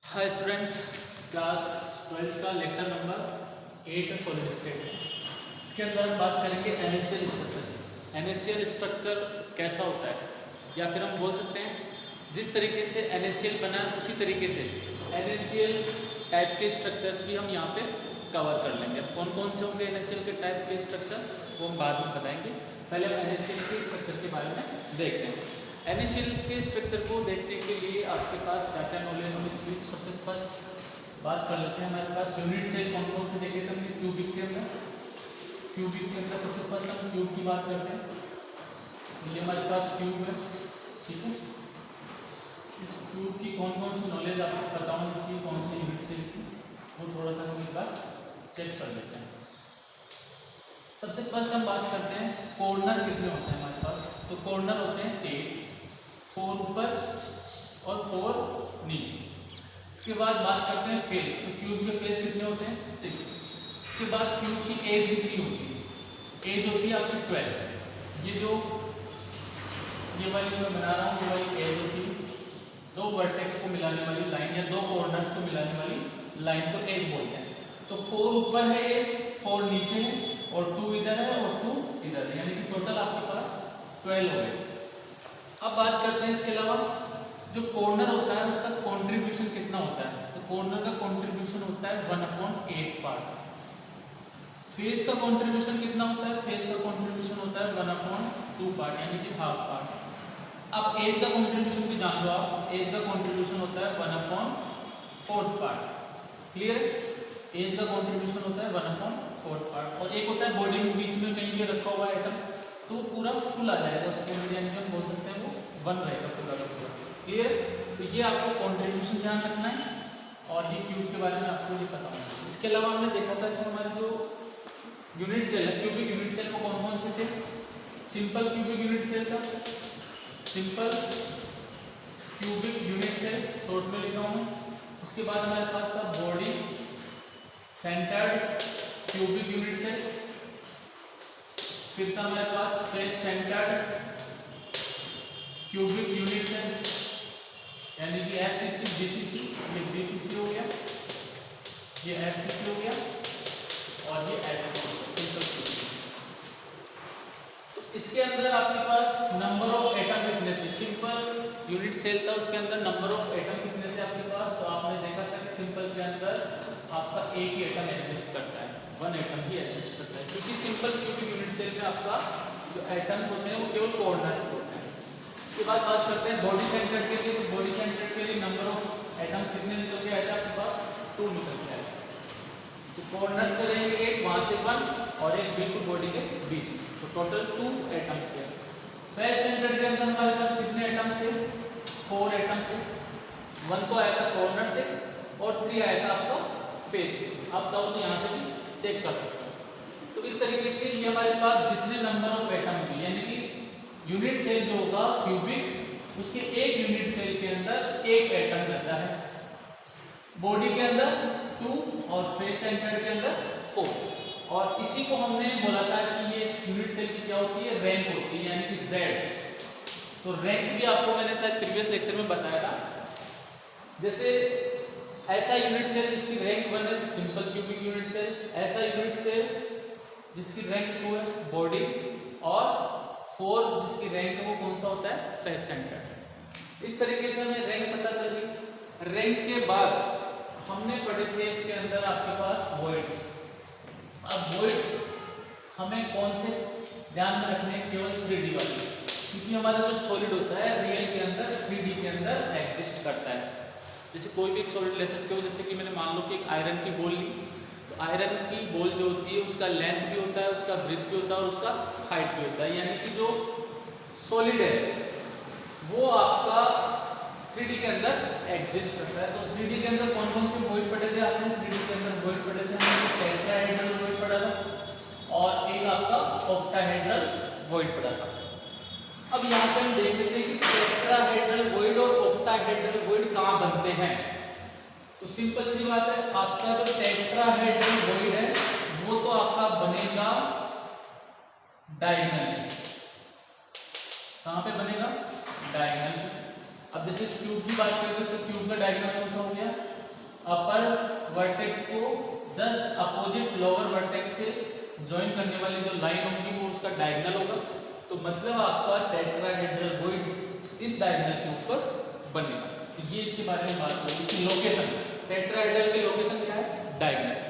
Hi students, class 12 का lecture number 8 है solid state. इसके अंदर हम बात करेंगे NaCl स्ट्रक्चर। NaCl स्ट्रक्चर कैसा होता है, या फिर हम बोल सकते हैं जिस तरीके से NaCl बना है उसी तरीके से NaCl टाइप के स्ट्रक्चर्स भी हम यहाँ पे कवर कर लेंगे। कौन कौन से होंगे NaCl के टाइप के स्ट्रक्चर वो हम बाद में बताएंगे। पहले हम NaCl के स्ट्रक्चर के बारे में देखते हैं। NaCl के स्ट्रक्चर को देखने के लिए आपके पास क्या नॉलेज होनी चाहिए। सबसे फर्स्ट बात कर लेते हैं, हमारे पास यूनिट सेल कौन कौन से देखे थे हमने क्यूबिक के अंदर। क्यूबिक के अंदर सबसे फर्स्ट हम क्यूब की बात करते हैं। ये हमारे पास क्यूब है, ठीक है। इस क्यूब की कौन कौन सी नॉलेज आपको पता होनी चाहिए, कौन सी यूनिट सेल की, वो थोड़ा सा हम एक बार चेक कर लेते हैं। सबसे फर्स्ट हम बात करते हैं कॉर्नर कितने होते हैं हमारे पास। तो कॉर्नर होते हैं 8, 4 ऊपर और 4 नीचे। इसके बाद बात करते हैं फेस। तो क्यूब के फेस कितने होते हैं 6। इसके बाद क्यूब की एज कितनी होती है, एज होती है आपकी 12। ये वाली मैं बना रहा हूँ, ये वाली एज होती है। दो वर्टेक्स को मिलाने वाली लाइन या दो कॉर्नर्स को मिलाने वाली लाइन को एज बोलते हैं। तो 4 ऊपर है एज, 4 नीचे है और 2 इधर है और 2 इधर है, यानी कि टोटल आपके पास 12 हो गए। अब बात करते हैं इसके अलावा जो कॉर्नर होता है उसका कंट्रीब्यूशन कितना होता है। तो कॉर्नर का कंट्रीब्यूशन होता है 1/8 पार्ट। फेस का कंट्रीब्यूशन कितना होता है, फेस का कंट्रीब्यूशन होता है 1/2 पार्ट, यानी कि हाफ पार्ट। अब एज का कंट्रीब्यूशन भी जान लो आप, एज का कंट्रीब्यूशन होता है 1/4 पार्ट। क्लियर? एज का कंट्रीब्यूशन होता है 1/4 पार्ट। और एक होता है बॉडी में बीच में कहीं भी रखा हुआ आइटम, तो पूरा फुल आ जाएगा उसके अंदर, यानी कि हम बोल सकते हैं वो 1 रहेगा पूरा का पूरा। क्लियर? तो ये आपको कंट्रीब्यूशन ध्यान रखना है और ये क्यूब के बारे में आपको ये पता होना है। इसके अलावा हमने देखा था कि हमारे जो यूनिट सेल है, क्यूबिक यूनिट सेल को कौन कौन से थे। सिंपल क्यूबिक यूनिट सेल था, simple cubic unit cell short में लिखा हूँ। उसके बाद हमारे पास था body centred cubic unit cell. फिर था हमारे पास face centred cubic unit cell, यानी कि FCC GCC। ये GCC हो गया, ये FCC हो गया और ये SC सिंपल क्यूबिक। तो इसके अंदर आपके पास नंबर ऑफ एटम कितने थे। सिंपल यूनिट सेल था, उसके अंदर नंबर ऑफ एटम कितने थे आपके पास। तो आपने देखा था कि सिंपल के अंदर आपका एक ही एटम एग्जिस्ट करता है, 1 एटम ही एग्जिस्ट करता है, क्योंकि सिंपल क्यूबिक यूनिट सेल में आपका जो एटम्स होते हैं वो केवल कॉर्नर्स होते हैं। इसके बाद बात करते हैं बॉडी सेंटर के लिए। बॉडी सेंटर के लिए नंबर ऑफ एटम्स कितने निकल के आए आपके पास, 2 निकल के आए। तो कॉर्नर्स पे रहेंगे एक, वहां से 1 और एक बिल्कुल बॉडी के बीच, तो टोटल 2 एटम्स थे। फेस सेंटर के अंदर हमारे पास कितने एटम्स थे, 4 एटम्स थे। 1 तो आया था कॉर्नर से और 3 आया था आपका फेस से। आप चाहो तो यहाँ से भी चेक कर सकते हो। तो इस तरीके से ये हमारे पास जितने नंबर ऑफ एटम होंगे, यानी कि यूनिट सेल जो होगा क्यूबिक, उसके एक यूनिट सेल के अंदर एक एटम रहता है। बॉडी के अंदर 2 और फेस सेंटर के अंदर 4। और इसी को हमने बोला था कि ये यूनिट सेल की क्या होती है, रैंक होती है, यानी कि Z। तो रैंक भी आपको मैंने शायद प्रीवियस लेक्चर में बताया था। जैसे ऐसा यूनिट सेल जिसकी रैंक 1 है, सिंपल क्यूबिक यूनिट सेल। ऐसा यूनिट सेल जिसकी रैंक 2 है, बॉडी। और 4 जिसकी रैंक है वो कौन सा होता है, फेस सेंटर। इस तरीके से हमें रैंक पता चल गई। रैंक के बाद हमने पढ़े थे इसके अंदर आपके पास वॉइड्स। अब वॉइड्स हमें कौन से ध्यान में रखने, केवल 3D वाली, क्योंकि हमारा जो सॉलिड होता है रियल के अंदर 3D के अंदर एग्जिस्ट करता है। जैसे कोई भी एक सॉलिड ले सकते हो, जैसे कि मैंने मान लो कि एक आयरन की बॉल ली, तो आयरन की बॉल जो होती है उसका लेंथ भी होता है, उसका ब्रेथ भी होता है और उसका हाइट भी होता है, यानी कि जो सॉलिड है वो आपका 3D के अंदर एग्जिस्ट करता है। तो 3D के अंदर कौन कौन से वॉइड पढ़े थे आपने, 3D के अंदर वॉइड पढ़े थे हमने टेट्राहेड्रल वॉइड पढ़ा था और एक आपका ऑक्टाहेड्रल वॉइड पढ़ा था। अब यहाँ पे हम देख लेते हैं कि टेट्राहेड्रल वॉइड और ऑक्टाहेड्रल वॉइड कहाँ बनते हैं। तो सिंपल सी बात है, आपका जो टेट्राहेड्रल वॉइड है वो तो आपका बनेगा डायगोनल। कहाँ पे बनेगा, डायगोनल। अब जैसे इस क्यूब की बात करें तो इसका क्यूब का डायगोनल कौन सा हो गया, वर्टेक्स को जस्ट अपोजिट लोअर वर्टेक्स से ज्वाइन करने वाली जो लाइन होगी वो उसका डायगोनल होगा। तो मतलब आपका टेट्राहेड्रल वॉइड इस डायगोनल के ऊपर बनेगा। तो ये इसके बारे में बात करें, इसकी लोकेशन, टेट्राहेड्रल की लोकेशन क्या है, डायगोनल।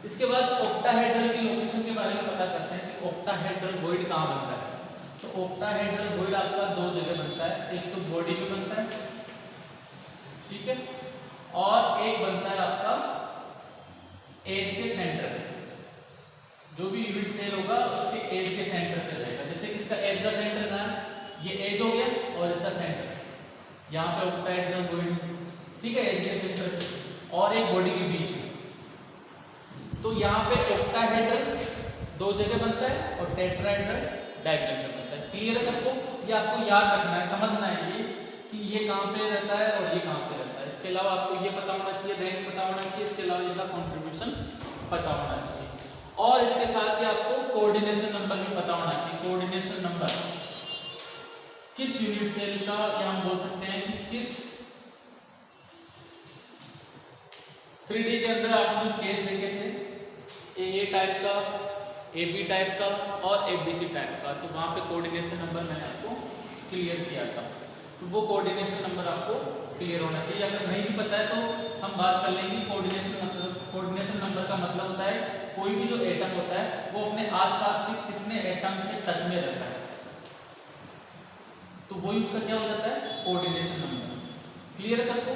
इसके बाद ऑक्टाहेड्रल की लोकेशन के बारे में पता करते हैं कि ऑक्टाहेड्रल वॉइड कहाँ बनता है। तो ऑक्टाहेड्रल वॉइड आपका दो जगह बनता है, एक तो बॉडी में बनता है, ठीक है, और एक बनता है आपका एज के सेंटर पे। जो भी यूनिट सेल होगा उसके एज के सेंटर पे रहेगा। जैसे इसका एज का सेंटर कहाँ है, ये एज हो गया और इसका सेंटर यहाँ पे ऑक्टाहेड्रल वॉइड, ठीक है, एज के सेंटर पे और एक बॉडी के बीच में। तो यहाँ पे ऑक्टाहेड्रल दो जगह बनता है और टेट्राहेड्रल डायगोनल में बनता है। क्लियर है सबको? ये आपको याद रखना है, समझना है ये कि ये कहाँ पे रहता है और ये कहाँ पे रहता है। इसके अलावा आपको ये पता होना चाहिए, रैंक पता होना चाहिए, इसके अलावा इनका कंट्रीब्यूशन पता होना चाहिए और इसके साथ ही आपको कोऑर्डिनेशन नंबर भी पता होना चाहिए। कोऑर्डिनेशन नंबर किस यूनिट सेल का, या हम बोल सकते हैं कि किस 3D के अंदर आपने जो केस देखे थे ए टाइप का, AB टाइप का और ABC टाइप का, तो वहाँ पे कोऑर्डिनेशन नंबर मैंने आपको क्लियर किया था। तो वो कोऑर्डिनेशन नंबर आपको क्लियर होना चाहिए। अगर नहीं भी पता है तो हम बात कर लेंगे। कोऑर्डिनेशन नंबर का मतलब होता है कोई भी जो एटम होता है वो अपने आसपास के कितने एटम से टच में रहता है, तो वही उसका क्या हो जाता है, कोऑर्डिनेशन नंबर। क्लियर है सबको?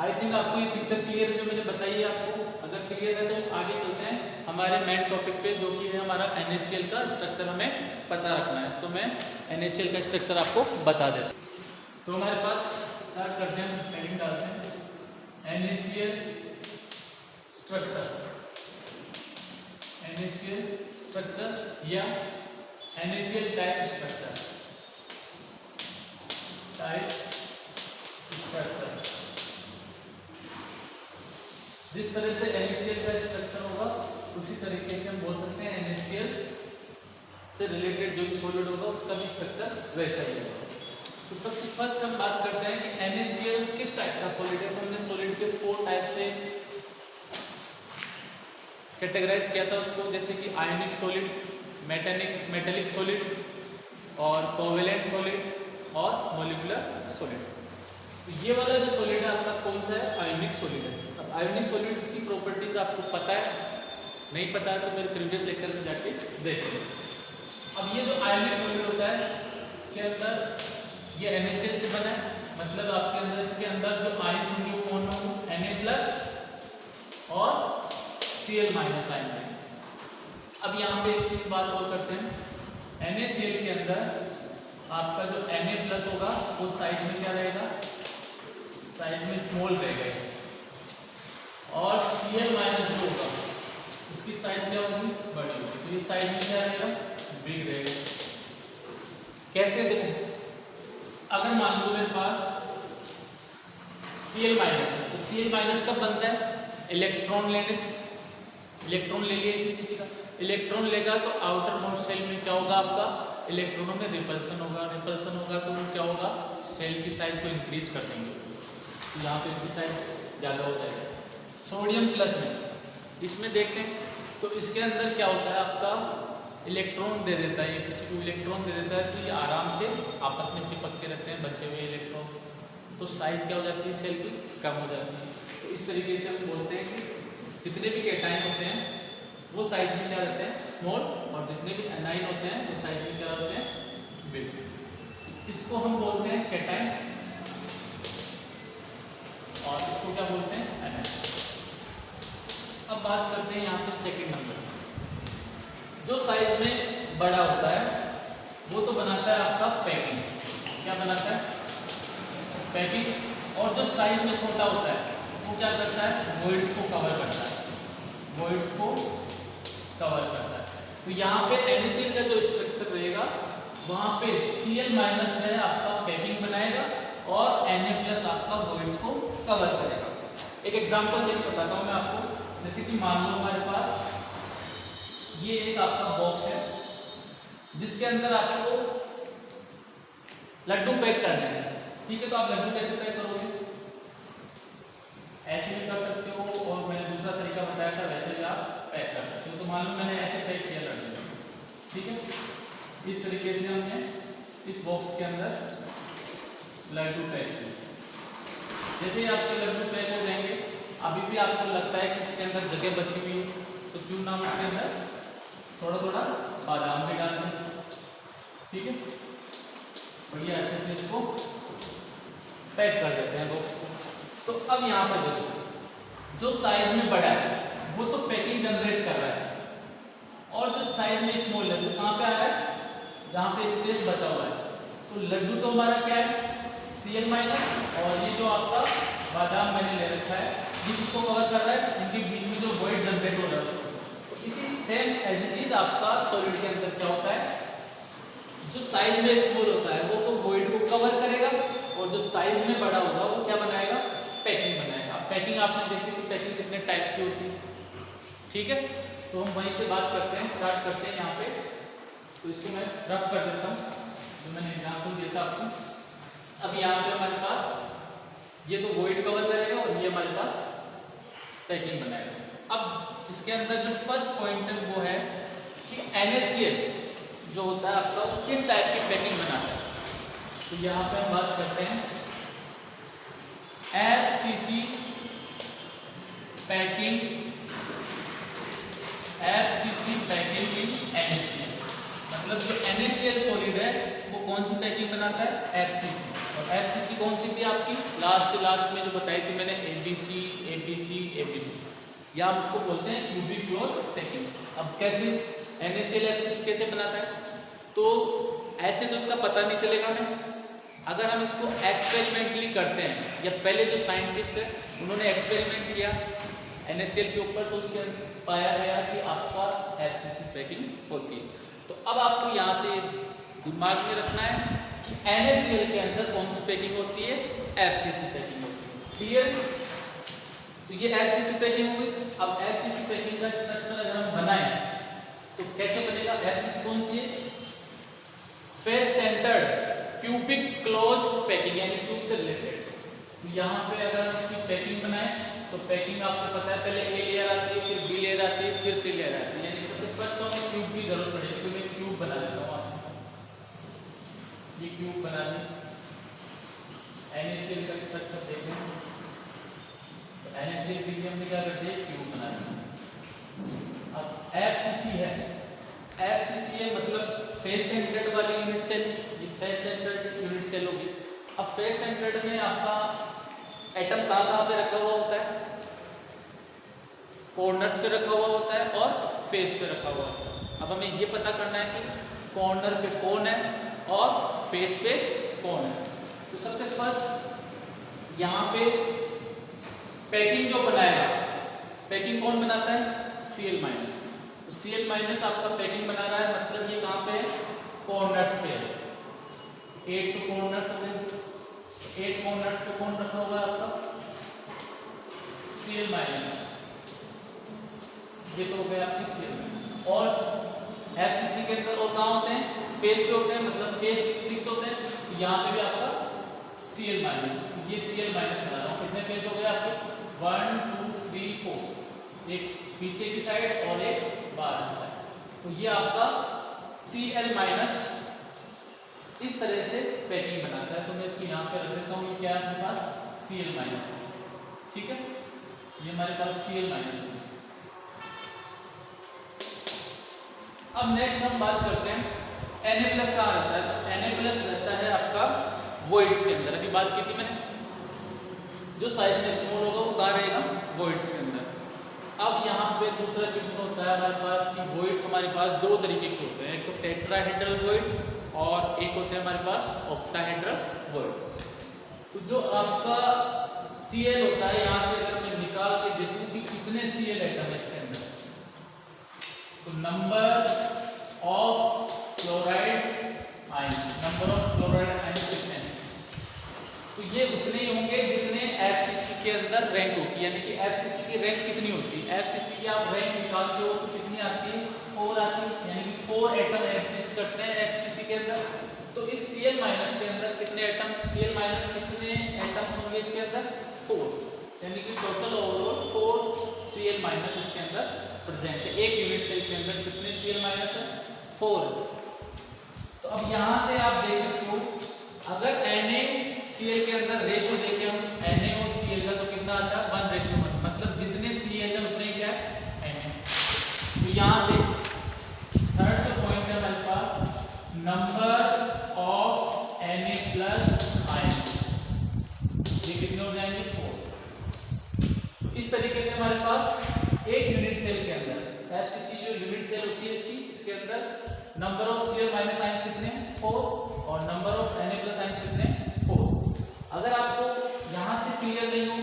आई थिंक आपको ये पिक्चर क्लियर है जो मैंने बताई है आपको। अगर क्लियर है तो आगे चलते हैं हमारे मेन टॉपिक पे, जो कि है हमारा NaCl का स्ट्रक्चर हमें पता रखना है। तो मैं NaCl का स्ट्रक्चर आपको बता देता हूँ। तो हमारे पास स्टार्ट करते हैं, हेडिंग डालते हैं NaCl स्ट्रक्चर, NaCl स्ट्रक्चर या NaCl type structure, type structure. जिस तरह से NaCl का स्ट्रक्चर होगा उसी तरीके से हम बोल सकते हैं NaCl से रिलेटेड जो भी सॉलिड होगा उसका भी स्ट्रक्चर वैसा ही होगा। तो सबसे फर्स्ट हम बात करते हैं कि NaCl किस टाइप का सॉलिड है। हमने सॉलिड के 4 टाइप से कैटेगराइज किया था उसको, जैसे कि आयनिक सॉलिड, मेटेलिक सॉलिड और कोवेलेंट सॉलिड और मॉलिक्यूलर सॉलिड। तो ये वाला जो सॉलिड है आपका कौन सा है, आयनिक सॉलिड है। अब आयनिक सॉलिड्स की प्रॉपर्टीज आपको पता है, नहीं पता है तो मेरे प्रीवियस लेक्चर में जाके देखें। अब ये जो आयनिक सॉलिड होता है इसके अंदर ये NaCl से बना है, मतलब आपके अंदर इसके अंदर जो आयन्स होंगे वो कौन होंगे, Na+ और Cl- आयन है। अब यहाँ पे एक चीज बात और करते हैं, NaCl के अंदर आपका जो Na+ होगा वो साइज में क्या रहेगा, साइज में स्मॉल रहेगा, और Cl- जो होगा उसकी साइज क्या होगी, बड़ी होगी। तो ये साइज में क्या रहेगा, बिग रहेगा। कैसे देखो, अगर मान लो मेरे पास Cl- है तो Cl- कब बनता है, इलेक्ट्रॉन लेने से। इलेक्ट्रॉन ले लिया इसने किसी का, इलेक्ट्रॉन लेगा तो आउटर मोस्ट सेल में क्या होगा आपका, इलेक्ट्रॉनों में रिपल्सन होगा। रिपल्सन होगा तो क्या होगा, सेल की साइज को इंक्रीज कर देंगे, तो यहाँ पे इसकी साइज ज़्यादा हो जाएगा। सोडियम प्लस में इसमें देखते हैं तो इसके अंदर क्या होता है, आपका इलेक्ट्रॉन दे देता है, किसी को इलेक्ट्रॉन दे देता है तो ये आराम से आपस में चिपक के रखते हैं बचे हुए इलेक्ट्रॉन, तो साइज क्या हो जाती है सेल की, कम हो जाती है। तो इस तरीके से हम बोलते हैं कि जितने भी कैटायन होते हैं वो साइज में क्या रहते हैं, स्मॉल, और जितने भी एनाइन होते हैं वो साइज में क्या होते हैं, बिग। इसको हम बोलते हैं कैटायन और इसको क्या बोलते हैं, एनाइन। अब बात करते हैं यहाँ पे सेकंड नंबर, जो साइज में बड़ा होता है वो तो बनाता है आपका पैकिंग। क्या बनाता है, पैकिंग। और जो साइज में छोटा होता है वो क्या करता है, वॉइड्स को कवर करता है, वॉइड्स को कवर करता है। तो यहाँ पे NaCl का जो स्ट्रक्चर रहेगा वहाँ पे Cl- है आपका पैकिंग बनाएगा और Na+ आपका वॉइड्स को कवर करेगा। एक एग्जांपल देकर बताता हूँ मैं आपको, जैसे कि मान लो हमारे पास ये एक आपका बॉक्स है जिसके अंदर आपको लड्डू पैक करने हैं, ठीक है। तो आप लड्डू कैसे पैक करोगे, ऐसे भी कर सकते हो, और मैंने दूसरा बताया था वैसे भी आप पैक कर सकते हो। तो मालूम मैंने ऐसे पैक किया लड्डू, ठीक है। इस तरीके से हमने इस बॉक्स के अंदर लड्डू पैक किए। जैसे ही आपके लड्डू पैक हो जाएंगे, अभी भी आपको लगता है कि इसके अंदर जगह बची हुई है, तो क्यों ना इसके अंदर थोड़ा थोड़ा बादाम भी डाल दें, ठीक है। बढ़िया अच्छे से इसको पैक कर देते हैं बॉक्स को। तो अब यहाँ पर देखो, जो साइज में बड़ा है वो तो पैकिंग जनरेट कर रहा है, और जो साइज में स्मॉल है वो कहाँ पे आ रहा है, जहाँ पे स्पेस बचा हुआ है। तो लड्डू तो हमारा क्या है, Cl माइनस, और ये जो आपका बादाम मैंने ले रखा है जिसको कवर कर रहा है, इनके बीच में जो वॉइड जनरेट हो रहा है। तो इसी सेम एज इट इज आपका सॉलिड के अंदर क्या होता है, जो साइज में स्मॉल होता है वो तो वॉइड को कवर करेगा, और जो साइज में बड़ा होगा वो क्या बनाएगा, पैकिंग बनाएगा। पैकिंग आपने देखी कि पैकिंग कितने टाइप की होती है, ठीक है। तो हम वहीं से बात करते हैं, स्टार्ट करते हैं यहाँ पे। तो इसको मैं रफ कर देता हूँ, जो मैंने एग्जाम्पल दिया था आपको। अब यहाँ पे हमारे पास ये तो वॉइड कवर करेगा, और ये हमारे पास पैकिंग बनाएगा। अब इसके अंदर जो फर्स्ट पॉइंट है वो है कि NaCl जो होता है आपका वो किस टाइप की पैकिंग बनाता है। तो यहाँ पे हम बात करते हैं FCC packing, FCC packing in NaCl। मतलब जो NaCl सॉलिड है वो कौन सी पैकिंग बनाता है, FCC। और FCC कौन सी थी आपकी लास्ट में जो बताई थी मैंने, ABC, या हम उसको बोलते हैं क्यूबिक क्लोज पैकिंग। अब कैसे NaCl FCC कैसे बनाता है, तो ऐसे तो इसका पता नहीं चलेगा हमें। अगर हम इसको एक्सपेरिमेंटली करते हैं, या पहले जो साइंटिस्ट है उन्होंने एक्सपेरिमेंट किया NaCl के ऊपर, तो उसके पाया गया कि आपका FCC पैकिंग होती है। तो अब आपको यहाँ से दिमाग में रखना है कि NaCl के अंदर कौन सी पैकिंग होती है, FCC पैकिंग होती है, क्लियर। तो ये FCC पैकिंग हो गई। अब FCC पैकिंग का स्ट्रक्चर अगर हम बनाएं तो कैसे बनेगा, FCC कौन सी है, face centred cubic close packing, यानी क्यूब से रिलेटेड। तो यहाँ पे अगर हम इसकी पैकिंग बनाएं तो पैकिंग आपको पता है, पहले A लेयर आती है, फिर B लेयर आती है, फिर C लेयर आती है, यानी सबसे फर्स्ट तो हमें क्यूब की जरूरत पड़ेगी। तो मैं क्यूब बना देता हूँ, ये क्यूब बना दें। NaCl का स्ट्रक्चर देखें, तो NaCl के लिए हमने क्या कर दिया, क्यूब बना दिया। अब FCC है, FCC है मतलब फेस सेंटर्ड वाली यूनिट सेल, ये फेस सेंटर्ड यूनिट सेल होगी। अब फेस सेंटर्ड में आपका एटम कहाँ पे रखा हुआ होता है, कॉर्नर्स पे रखा हुआ होता है और फेस पे रखा हुआ होता है। अब हमें ये पता करना है कि कॉर्नर पे कौन है और फेस पे कौन है। तो सबसे फर्स्ट यहाँ पे पैकिंग जो बनाएगा, पैकिंग कौन बनाता है, Cl माइनस। तो Cl माइनस आपका पैकिंग बना रहा है, मतलब ये कहाँ पे, कॉर्नर्स पे है। 8 तो कॉर्नर्स हो गए, 8 कॉर्नर्स पे कौन रखा हुआ है आपका, Cl माइनस। ये तो हो गया आपकी Cl माइनस। और FCC के अंदर और कहाँ होते हैं, फेस पे होते हैं, मतलब फेस 6 होते हैं। तो यहाँ पे भी आपका Cl माइनस, ये Cl माइनस बना रहा हूँ। कितने फेस हो गए आपके, 1 2 3 4, एक पीछे की साइड और एक बाहर की साइड। तो ये आपका Cl माइनस इस तरह से पैकिंग बनाता है। तो मैं इसको यहाँ पे रख देता हूँ, ये क्या है हमारे पास, Cl माइनस, ठीक है। ये हमारे पास Cl माइनस है। अब नेक्स्ट हम बात करते हैं Na प्लस कहाँ रहता है। तो Na प्लस रहता है आपका वॉइड्स के अंदर। अभी बात की थी मैंने, जो साइज में स्मॉल होगा वो कहाँ रहेगा, वॉइड्स के अंदर। अब यहाँ पे दूसरा चीज होता है हमारे पास कि वॉइड्स हमारे पास दो तरीके के होते हैं, एक तो टेट्राहेड्रल वॉइड और एक होते हैं हमारे पास ऑक्टाहेड्रल वॉइड। तो जो आपका Cl होता है, यहाँ से अगर मैं निकाल के देखूं कि कितने Cl एटम है इसके अंदर, तो number of chloride ion, number of chloride ion कितने हैं, तो ये उतने ही होंगे जितने FCC के अंदर रैंक होती है। यानी कि FCC की रैंक कितनी होती है, FCC की आप रैंक निकालते हो तो कितनी आती है, 4 आती है। यानी कि 4 एटम एग्जिस्ट करते हैं FCC के अंदर। तो इस Cl माइनस के अंदर कितने एटम, Cl माइनस कितने एटम होंगे इसके अंदर, 4। यानी कि total overall 4 Cl Cl minus इसके अंदर प्रेजेंट है। एक यूनिट सेल के अंदर कितने Cl माइनस है? 4। तो अब यहाँ से आप देख सकते हो अगर NaCl के अंदर रेशियो देखें हम Na और Cl का तो कितना आता है 1:1, मतलब जितने Cl है उतने क्या है Na। तो यहाँ से थर्ड जो पॉइंट है हमारे पास number of Na plus ions, ये कितने हो जाएंगे 4। तो इस तरीके से हमारे पास एक यूनिट सेल के अंदर FCC जो यूनिट सेल होती है इसके अंदर number of Cl minus ions कितने हैं 4 और number of Na plus ions कितने हैं 4। अगर आपको यहाँ से क्लियर नहीं हो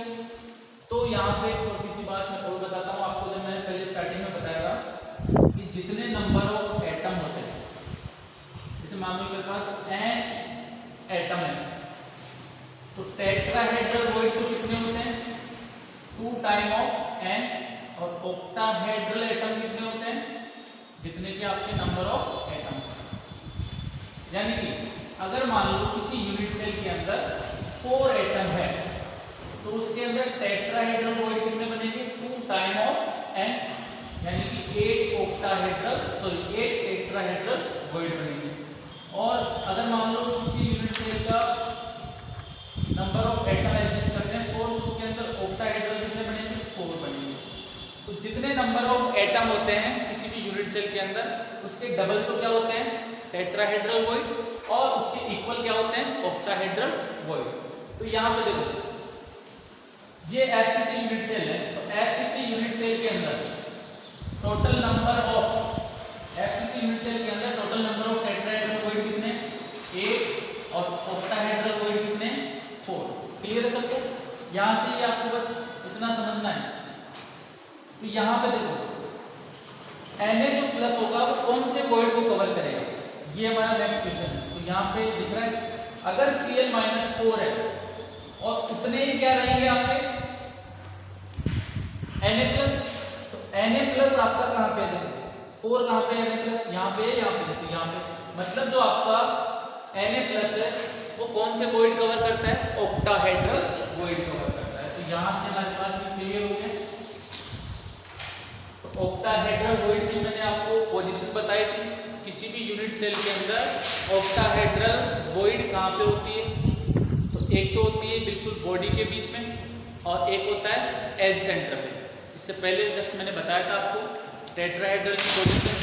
तो यहाँ पे एक छोटी सी बात मैं और बताता हूँ आपको। जब मैंने पहले स्टार्टिंग में बताया था कि जितने नंबर ऑफ एटम होते हैं, जैसे मान लो मेरे पास n एटम है तो टेट्राहेड्रल वॉइड तो कितने होते हैं 2 टाइम ऑफ n, और ऑक्टाहेड्रल एटम कितने होते हैं जितने कि आपके नंबर ऑफ एटम्स। यानी कि अगर मान लो किसी यूनिट सेल के अंदर 4 एटम है तो उसके अंदर टेट्राहेड्रल वॉइड कितने बनेंगे 2 टाइम ऑफ n, यानी कि 8 ऑक्टाहेड्रल 8 टेट्राहेड्रल वॉइड बनेंगे। और अगर मान लो किसी यूनिट सेल का नंबर ऑफ एटम एडजस्ट करते हैं 4 तो उसके अंदर ऑक्टाहेड्रल कितने बनेंगे 4 बनेंगे। तो जितने नंबर ऑफ एटम होते हैं किसी भी यूनिट सेल के अंदर उसके डबल तो क्या होते हैं टेट्राहेड्रल वॉइड, और उसके इक्वल क्या होते हैं ऑक्टाहेड्रल वॉइड। तो यहाँ पे देखो ये FCC यूनिट सेल है, तो FCC यूनिट सेल के अंदर total number of FCC unit cell के अंदर total number of tetrahedral void कितने 8 और ऑक्टाहेड्रल वॉइड कितने 4। क्लियर है सबको? यहाँ से ही आपको बस इतना समझना है। तो यहाँ पे देखो Na जो प्लस होगा वो कौन से वॉइड को कवर करेगा, ये हमारा नेक्स्ट क्वेश्चन है। तो यहाँ पे दिख रहा है अगर Cl माइनस 4 है और उतने क्या रहेंगे आपके Na प्लस, तो Na प्लस आपका कहाँ पे है 4 कहाँ पे है Na प्लस यहाँ पे है, यहाँ पे, तो यहाँ पे मतलब जो आपका Na प्लस है वो कौन से वॉइड कवर करता है ऑक्टाहेड्रल वॉइड कवर करता है। तो यहाँ से हमारे पास क्लियर हो गया। ऑक्टाहेड्रल वॉइड की मैंने आपको पोजीशन बताई थी, किसी भी यूनिट सेल के अंदर ऑक्टाहेड्रल वॉइड कहाँ पे होती है, तो एक तो होती है बिल्कुल बॉडी के बीच में और एक होता है एज सेंटर पे। इससे पहले जस्ट मैंने बताया था आपको टेट्राहेड्रल की पोजीशन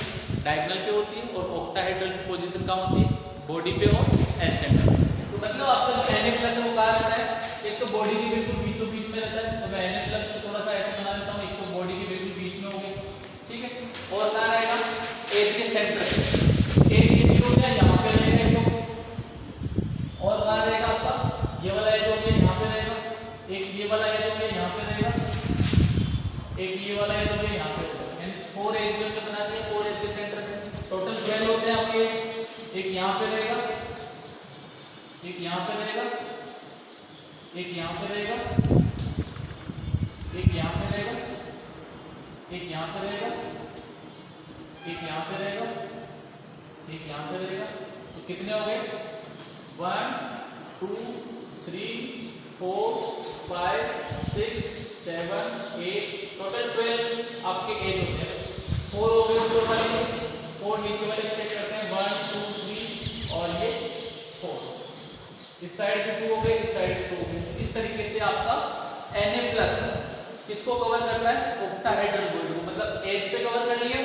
डायगोनल पे होती है और ऑक्टाहेड्रल की पोजीशन कहाँ होती है बॉडी पे और एज सेंटर। तो मतलब आपका जो Na प्लस है वो कहाँ रहता है, एक तो बॉडी के बिल्कुल बीचों बीच में रहता है, तो मैं Na प्लस को थोड़ा सा ऐसे बना देता हूँ, एक तो बॉडी के बिल्कुल बीच में हो गई, ठीक है, और कहाँ रहेगा एज के सेंटर पे, एक ये हो गया यहाँ पे रहेगा, और कहाँ रहेगा आपका ये वाला एज हो गया यहाँ पे रहेगा, एक ये वाला एज हो गया यहाँ पे रहेगा, एक ये वाला एज हो गया यहाँ पे रहेगा। 4 एज में बना दिया, 4 एज के सेंटर पे टोटल 12 होते हैं आपके, एक यहाँ पे रहेगा, एक यहाँ पे रहेगा, एक यहाँ पे रहेगा, एक यहाँ पे रहेगा, एक यहाँ पे रहेगा, एक यहाँ पे रहेगा, एक यहाँ पे रहेगा। तो कितने हो गए 1 2 3 4 5 6 7 8 टोटल 12 आपके एज होते हैं। 4 हो गए ऊपर वाले, 4 नीचे वाले चेक करते हैं 1 2 3 और ये 4, इस साइड पे 2 हो गए, इस साइड पे 2 हो गए। इस तरीके से आपका Na प्लस किसको कवर करता है ऑक्टाहेड्रल वॉइड को, मतलब एज पे कवर कर लिया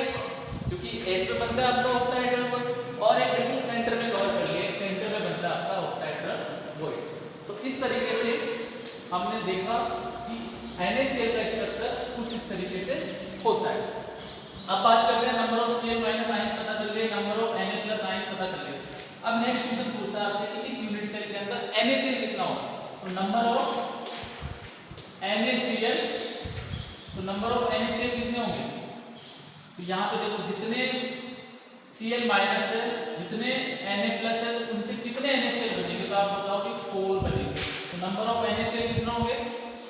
क्योंकि एज पे बनता है आपका ऑक्टाहेड्रल वॉइड, और एक बिल्कुल सेंटर में कवर कर लिया, एक सेंटर में बनता है आपका ऑक्टाहेड्रल वॉइड। तो इस तरीके से हमने देखा कि NaCl का स्ट्रक्चर कुछ इस तरीके से होता है। अब बात करते हैं number of Cl minus ions पता चल गए, number of Na plus ions पता चल गए। अब नेक्स्ट क्वेश्चन पूछता है आपसे कि इस यूनिट सेल के अंदर NaCl कितना होगा, तो नंबर ऑफ NaCl, तो नंबर ऑफ NaCl कितने होंगे, तो यहाँ पे देखो जितने Cl माइनस है जितने Na प्लस है उनसे कितने NaCl बनेंगे, तो आप बताओ कि 4 बनेंगे। तो नंबर ऑफ NaCl कितना हो गए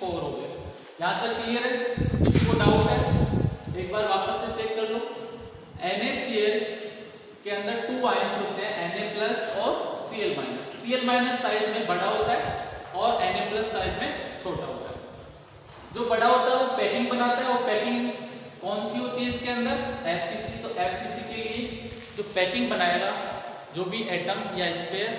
4 हो गए। यहाँ तक क्लियर है? किसी को डाउट है एक बार वापस से चेक कर लो। NaCl के अंदर 2 आयंस होते हैं Na प्लस और Cl minus. Cl minus size में बड़ा होता है और Na प्लस साइज में छोटा होता है। जो बड़ा होता है वो पैकिंग बनाता है, और पैकिंग कौन सी होती है इसके अंदर, एफसीसी। तो एफसीसी के लिए जो पैकिंग बनाएगा जो भी एटम या स्फीयर,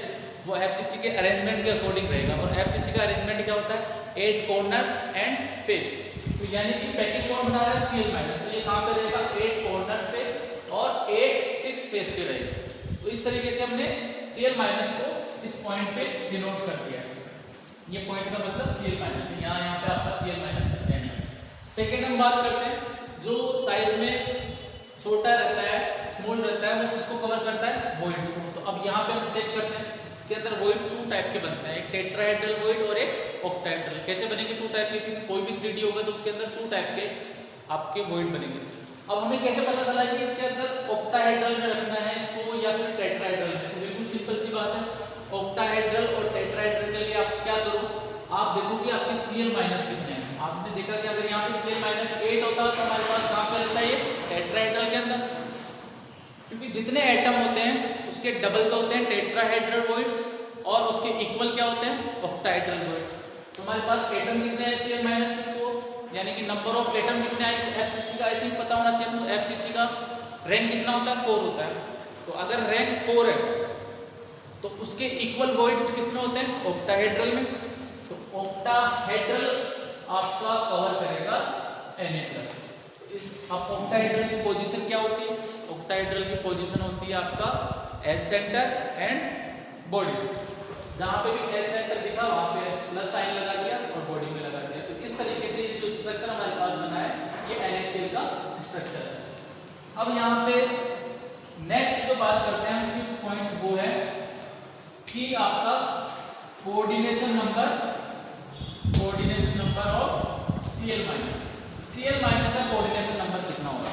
वो एफसीसी के अरेंजमेंट के अकॉर्डिंग रहेगा। और एफसीसी का अरेंजमेंट क्या होता है, 8 कॉर्नर्स एंड फेस। तो यानी कि पैकिंग कौन बना रहा है, Cl माइनस। तो ये कहाँ पे रहेगा, 8 कॉर्नर पे और 6 फेस पे रहेगा। तो इस तरीके से हमने Cl माइनस को इस पॉइंट पे डिनोट कर दिया है। ये पॉइंट का मतलब Cl माइनस है, यहाँ पे आपका Cl माइनस प्रेजेंट है। सेकेंड हम बात करते हैं जो साइज में छोटा रहता है, स्मॉल रहता है, वो किसको कवर करता है, वॉइड्स को। तो अब यहाँ पे हम चेक करते हैं, इसके अंदर वॉइड 2 टाइप के बनते हैं, एक टेट्राहेड्रल वॉइड और एक ऑक्टाहेड्रल। कैसे बनेंगे 2 टाइप के, कोई भी 3D होगा तो उसके अंदर 2 टाइप के आपके वॉइड बनेंगे। अब हमें कैसे पता चला कि इसके अंदर ऑक्टाहेड्रल में रखना है इसको या फिर टेट्राहेड्रल में, तो बिल्कुल सिंपल सी बात है। ऑक्टाहेड्रल और टेट्राहेड्रल के लिए आप क्या करो, आप देखो कि आपके Cl माइनस कितने हैं। आपने देखा कि अगर यहाँ पे Cl माइनस 8 होता है तो हमारे पास कहाँ पे रहता है ये टेट्राहेड्रल के अंदर, क्योंकि जितने एटम होते हैं उसके डबल तो होते हैं टेट्राहेड्रल वॉइड्स और उसके इक्वल क्या होते हैं ऑक्टाहेड्रल वॉइड्स। तो हमारे पास एटम कितने हैं Cl माइनस के 4, यानी कि नंबर ऑफ एटम कितने हैं एफसीसी का ऐसे ही पता होना चाहिए। तो एफसीसी का रैंक कितना होता है, 4 होता है। तो अगर रैंक 4 है तो उसके इक्वल वॉइड्स किसमें होते हैं, ऑक्टाहेड्रल में। तो ऑक्टाहेड्रल आपका कवर करेगा Na+। अब ऑक्टाहेड्रल की पोजीशन क्या होती है, ऑक्टाहेड्रल की पोजीशन होती है आपका एज सेंटर एंड बॉडी। जहां पे भी एज सेंटर दिखा वहां पे प्लस साइन लगा दिया और बॉडी में लगा दिया। तो इस तरीके से जो स्ट्रक्चर हमारे पास बना है ये NaCl का स्ट्रक्चर है। अब यहाँ पे नेक्स्ट जो बात करते हैं 5th पॉइंट, वो है कि आपका coordination number of Cl minus. Cl minus का कोऑर्डिनेशन नंबर कितना होगा,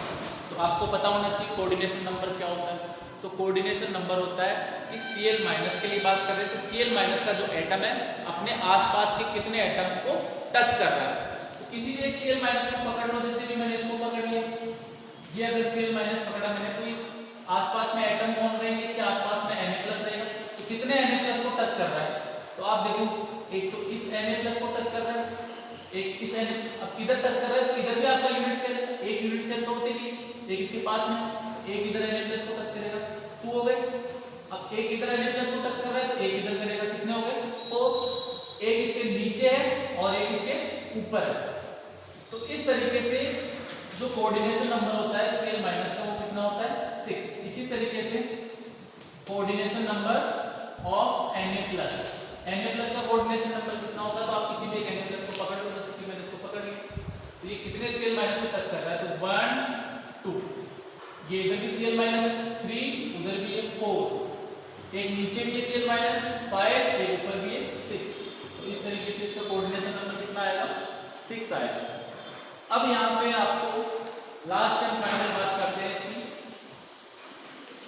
तो आपको पता होना चाहिए कोऑर्डिनेशन नंबर क्या होता है। तो कोऑर्डिनेशन नंबर होता है कि Cl माइनस के लिए बात कर रहे हैं तो Cl माइनस का जो एटम है अपने आसपास के कितने एटम्स को टच कर रहा है। तो किसी भी एक Cl माइनस को पकड़ लो, जैसे भी मैंने इसको पकड़ लिया, ये अगर Cl माइनस पकड़ा मैंने, तो आसपास में एटम कौन रहेंगे, इसके आसपास में Na+ रहेगा। तो कितने Na+ को टच कर रहा है, तो आप देखो एक तो इस Na+ को टच कर रहा है, एक इस अब किधर टच कर रहा है, तो इधर भी आपका यूनिट सेल, एक यूनिट सेल तोड़ देगी, एक इसके पास में, एक इधर Na+ को टच करेगा, 2 हो गए। अब एक इधर Na+ को टच कर रहा है तो एक इधर करेगा, कितने हो गए 4। एक इसके नीचे है और एक इसके ऊपर है। तो इस तरीके से जो कोऑर्डिनेशन नंबर होता है Cl माइनस का वो कितना होता है 6। इसी तरीके से कोऑर्डिनेशन नंबर ऑफ Na+ का कोऑर्डिनेशन नंबर कितना होता है, तो आप किसी भी एक Na+ को पकड़ लो, जैसे कि मैंने इसको पकड़ लिया, तो ये कितने Cl माइनस को टच कर रहा है, तो 1 2, ये इधर भी Cl माइनस 3, उधर भी है 4, एक नीचे भी Cl माइनस 5, एक ऊपर भी है 6। तो इस तरीके से इसका कोऑर्डिनेशन नंबर कितना आएगा 6 आएगा। अब यहाँ पे आपको लास्ट एंड फाइनल बात करते हैं इसकी,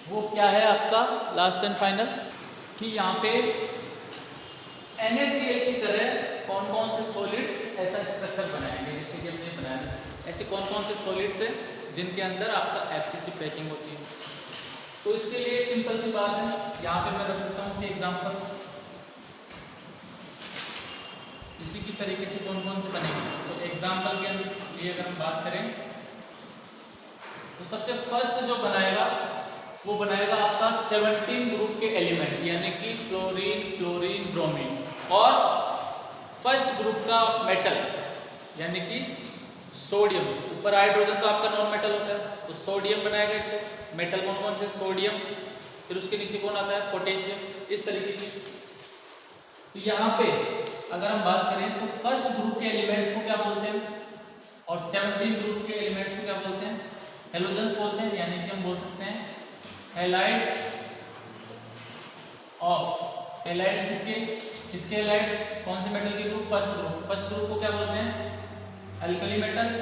वो क्या है आपका लास्ट एंड फाइनल, कि यहाँ पे NaCl की तरह कौन कौन से सॉलिड्स ऐसा स्ट्रक्चर बनाएंगे, जैसे कि हमने बनाया ऐसे कौन कौन से सॉलिड्स है जिनके अंदर आपका FCC पैकिंग होती है। तो इसके लिए सिंपल सी बात है, यहाँ पे मैं रख देता हूँ इसके एग्जाम्पल, इसी की तरीके से कौन कौन से बनेंगे। तो एग्जाम्पल के लिए अगर हम बात करें तो सबसे फर्स्ट जो बनाएगा वो बनाएगा आपका 17 ग्रुप के एलिमेंट, यानी कि फ्लोरीन, क्लोरीन, ब्रोमीन, और फर्स्ट ग्रुप का मेटल यानी कि सोडियम। ऊपर हाइड्रोजन तो आपका नॉन मेटल होता है, तो सोडियम बनाएगा एक मेटल, कौन कौन से सोडियम, फिर उसके नीचे कौन आता है पोटेशियम, इस तरीके से। तो यहाँ पे अगर हम बात करें तो फर्स्ट ग्रुप के एलिमेंट्स को क्या बोलते हैं और 17 ग्रुप के एलिमेंट्स को क्या बोलते हैं, हेलोजन्स बोलते हैं, यानी कि हम बोल सकते हैं हैलाइड्स ऑफ, हैलाइड्स किसके हैलाइड्स, कौन से मेटल के ग्रुप, फर्स्ट ग्रुप को क्या बोलते हैं अल्कली मेटल्स,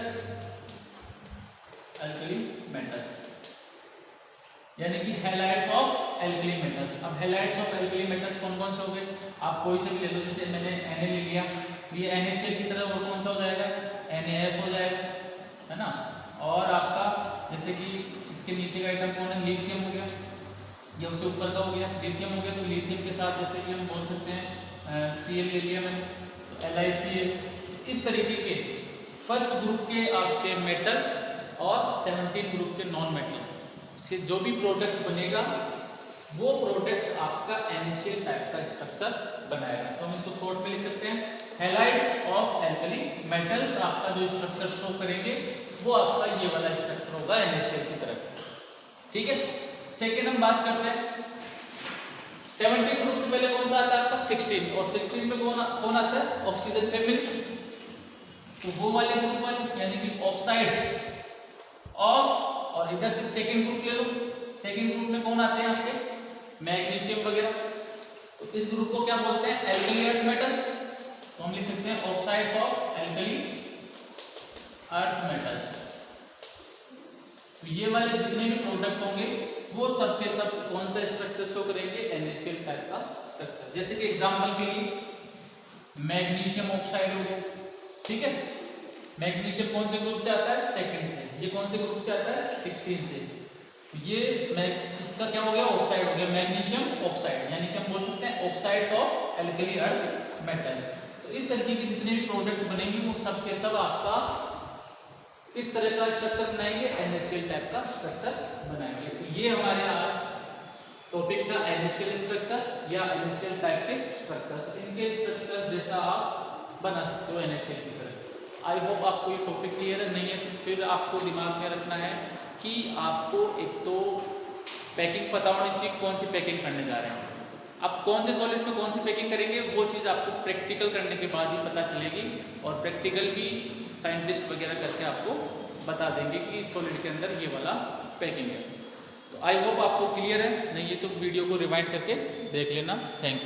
यानी कि हैलाइड्स ऑफ एल्कली मेटल्स। अब हैलाइड्स ऑफ एल्कली मेटल्स कौन कौन से हो गए, आप कोई से भी ले लो, जैसे मैंने Na ले लिया, ये NaCl की तरह वो कौन सा हो जाएगा NaF हो जाएगा, है ना। और आपका जैसे कि इसके नीचे का आइटम कौन है, लिथियम हो गया, या उससे ऊपर का हो गया लिथियम हो गया, तो लिथियम के साथ जैसे कि हम बोल सकते हैं Cl ले लिया मैंने, तो LiCl। इस तरीके के फर्स्ट ग्रुप के आपके मेटल और 17 ग्रुप के नॉन मेटल से जो भी प्रोडक्ट बनेगा वो प्रोडक्ट आपका NaCl टाइप का स्ट्रक्चर बनाएगा। तो हम इसको शॉर्ट में लिख सकते हैं हैलाइड्स ऑफ एल्कली मेटल्स। आपका जो स्ट्रक्चर शो करेंगे वो आपका ये वाला स्ट्रक्चर होगा NaCl की तरफ। ठीक है, सेकेंड हम बात करते हैं 17 ग्रुप से पहले कौन सा आता है आपका 16, और 16 में कौन आता है ऑक्सीजन फैमिली। तो वो वाले ग्रुप वाले यानी कि ऑक्साइड्स ऑफ, और इधर से सेकेंड ग्रुप ले लो, सेकेंड ग्रुप में कौन आते हैं आपके मैग्नीशियम वगैरह। तो इस ग्रुप को क्या बोलते हैं एल्कली अर्थ मेटल्स। तो हम लिख सकते हैं oxides of alkali earth metals. तो ये वाले जितने भी प्रोडक्ट होंगे वो सब के सब कौन सा स्ट्रक्चर शो करेंगे NaCl टाइप का स्ट्रक्चर। जैसे कि एग्जांपल के लिए मैग्नीशियम ऑक्साइड हो गया, ठीक है। मैग्नीशियम कौन से ग्रुप से आता है सेकंड से, ये कौन से ग्रुप से आता है 16 से। ये इसका क्या हो गया ऑक्साइड हो गया मैग्नीशियम ऑक्साइड, यानी कि हम बोल सकते हैं oxides of alkali earth metals. तो इस तरीके के जितने भी प्रोडक्ट बनेंगे वो सब के सब आपका इस तरह का स्ट्रक्चर बनाएंगे NaCl टाइप का स्ट्रक्चर बनाएंगे। तो ये हमारे आज टॉपिक था NaCl स्ट्रक्चर या NaCl टाइप के स्ट्रक्चर। तो इनके स्ट्रक्चर जैसा आप बना सकते हो NaCl की तरह। आई होप आपको ये टॉपिक क्लियर है, नहीं है तो फिर आपको दिमाग में रखना है कि आपको एक तो पैकिंग पता होनी चाहिए कौन सी पैकिंग करने जा रहे हैं आप, कौन से सॉलिड में कौन सी पैकिंग करेंगे वो चीज़ आपको प्रैक्टिकल करने के बाद ही पता चलेगी, और प्रैक्टिकल भी साइंटिस्ट वगैरह करके आपको बता देंगे कि इस सॉलिड के अंदर ये वाला पैकिंग है। तो आई होप आपको क्लियर है, नहीं है तो वीडियो को रिवाइंड करके देख लेना। Thank you.